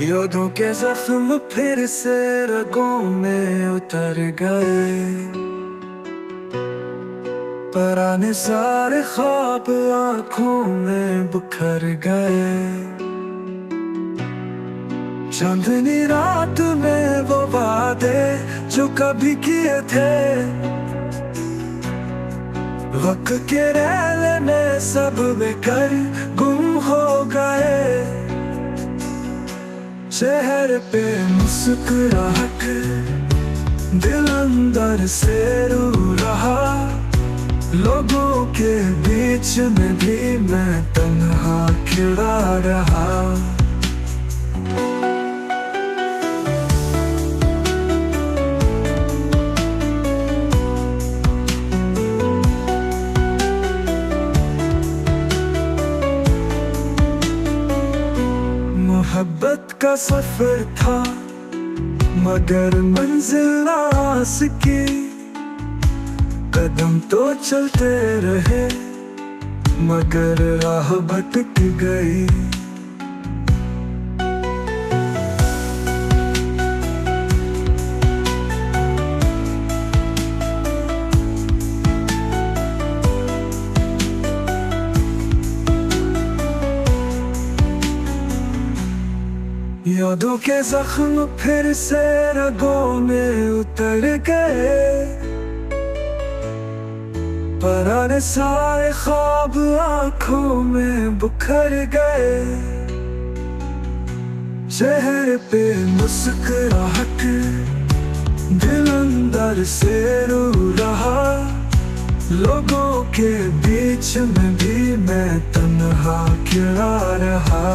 यादों के जख्म फिर से रगों में उतर गए, पुराने सारे ख्वाब आंखों में बिखर गए। चांदनी रात में वो वादे जो कभी किए थे, वक्त के रैले में सब बेकर गुम हो गए। चेहरे पे मुस्कुराहट, दिल अंदर से रो रहा। लोगों के बीच में भी मैं तन्हा खिड़ा रहा। मोहब्बत का सफर था मगर मंजिल आस की, कदम तो चलते रहे मगर राह भटक गई। यादों के जख्म फिर से रगों में उतर गए, पुराने सारे ख्वाब आंखों में बिखर गए। चेहरे पे मुस्कुराहट, दिल अंदर से रो रहा। लोगों के बीच में भी मैं तन्हा खिड़ा रहा।